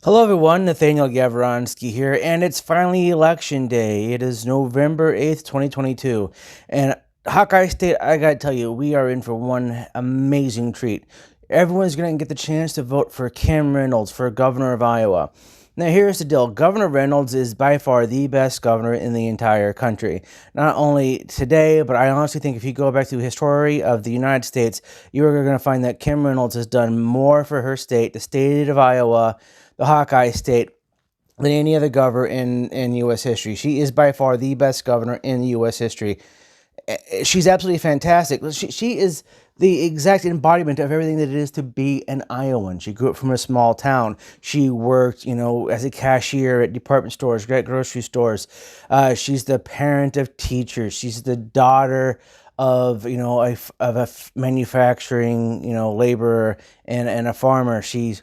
Hello, everyone. Nathaniel Gavronsky here, and it's finally election day. It is November 8th, 2022. And Hawkeye State, I gotta tell you, we are in for one amazing treat. Everyone's gonna get the chance to vote for Kim Reynolds for governor of Iowa. Now, here's the deal. Governor Reynolds is by far the best governor in the entire country. Not only today, but I honestly think if you go back to the history of the United States, you are going to find that Kim Reynolds has done more for her state, the state of Iowa, the Hawkeye State, than any other governor in U.S. history. She is by far the best governor in U.S. history. She's absolutely fantastic. She is the exact embodiment of everything that it is to be an Iowan. She grew up from a small town. She worked, as a cashier at department stores, at grocery stores. She's the parent of teachers. She's the daughter of manufacturing laborer and a farmer. She's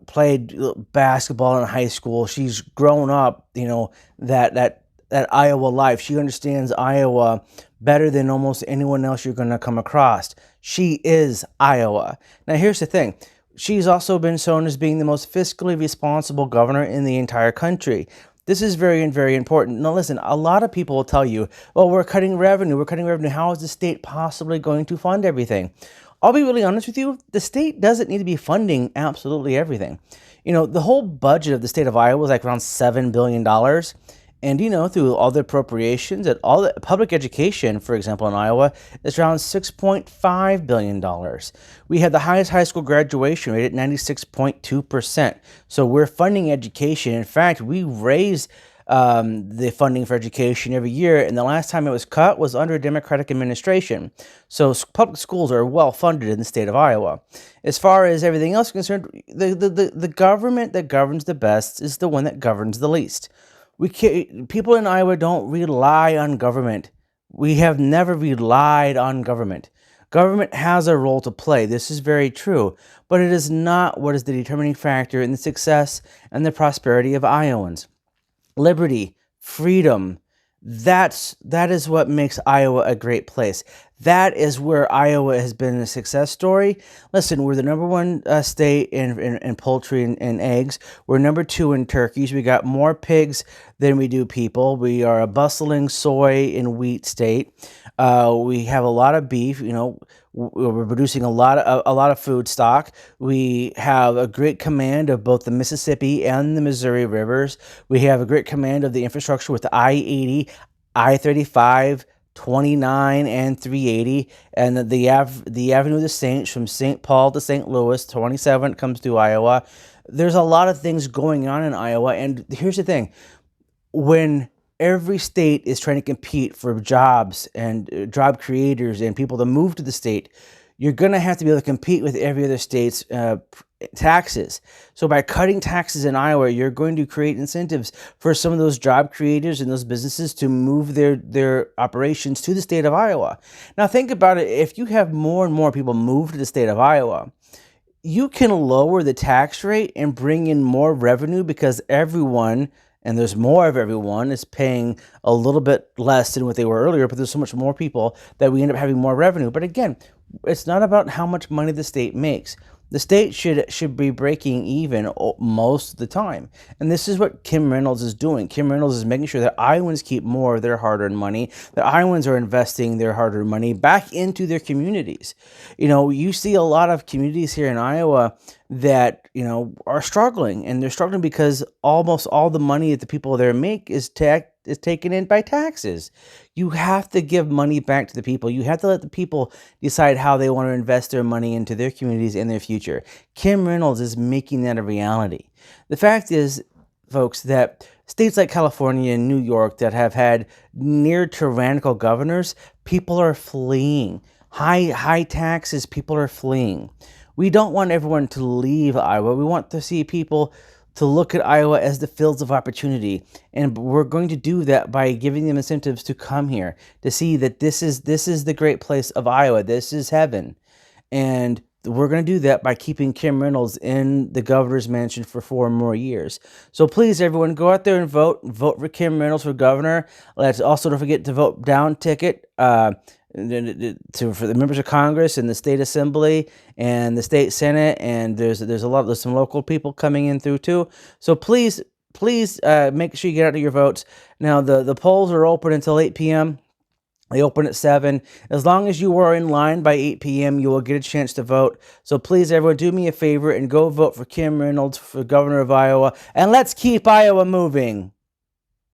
played basketball in high school. She's grown up, that Iowa life. She understands Iowa better than almost anyone else you're going to come across. She is Iowa. Now, here's the thing. She's also been shown as being the most fiscally responsible governor in the entire country. This is very, very important. Now, listen, a lot of people will tell you, well, we're cutting revenue. We're cutting revenue. How is the state possibly going to fund everything? I'll be really honest with you. The state doesn't need to be funding absolutely everything. The whole budget of the state of Iowa is like around $7 billion. And, through all the appropriations and all the public education, for example, in Iowa, is around $6.5 billion. We have the highest high school graduation rate at 96.2%. So we're funding education. In fact, we raise the funding for education every year, and the last time it was cut was under a Democratic administration. So public schools are well funded in the state of Iowa. As far as everything else is concerned, the government that governs the best is the one that governs the least. People in Iowa don't rely on government. We have never relied on government. Government has a role to play. This is very true, but it is not what is the determining factor in the success and the prosperity of Iowans. Liberty, freedom, that is what makes Iowa a great place. That is where Iowa has been a success story. Listen, we're the number one state in poultry and eggs. We're number two in turkeys. We got more pigs than we do people. We are a bustling soy and wheat state. We have a lot of beef. We're producing a lot of food stock. We have a great command of both the Mississippi and the Missouri rivers. We have a great command of the infrastructure with the I-80, I-35, 29, and 380, and the Avenue of the Saints from St. Paul to St. Louis. 27 comes to Iowa. There's a lot of things going on in Iowa, and here's the thing: when every state is trying to compete for jobs and job creators and people to move to the state, you're going to have to be able to compete with every other state's taxes. So by cutting taxes in Iowa, you're going to create incentives for some of those job creators and those businesses to move their operations to the state of Iowa. Now think about it. If you have more and more people move to the state of Iowa, you can lower the tax rate and bring in more revenue because everyone, and there's more of everyone, is paying a little bit less than what they were earlier, but there's so much more people that we end up having more revenue. But again, it's not about how much money the state makes. The state should be breaking even most of the time. And this is what Kim Reynolds is doing. Kim Reynolds is making sure that Iowans keep more of their hard-earned money, that Iowans are investing their hard-earned money back into their communities. You see a lot of communities here in Iowa that, are struggling, and they're struggling because almost all the money that the people there make is taken in by taxes. You have to give money back to the people. You have to let the people decide how they want to invest their money into their communities and their future. Kim Reynolds is making that a reality. The fact is, folks, that states like California and New York that have had near tyrannical governors, people are fleeing. High taxes, people are fleeing. We don't want everyone to leave Iowa. We want to see people to look at Iowa as the fields of opportunity. And we're going to do that by giving them incentives to come here, to see that this is the great place of Iowa. This is heaven. And we're going to do that by keeping Kim Reynolds in the governor's mansion for 4 more years. So please, everyone, go out there and vote. Vote for Kim Reynolds for governor. Let's also don't forget to vote down ticket for the members of Congress and the state assembly and the state senate. And there's some local people coming in through too. So please make sure you get out to your votes. Now the polls are open until 8 p.m. They open at 7. As long as you are in line by 8 p.m., you will get a chance to vote. So please, everyone, do me a favor and go vote for Kim Reynolds for governor of Iowa. And let's keep Iowa moving.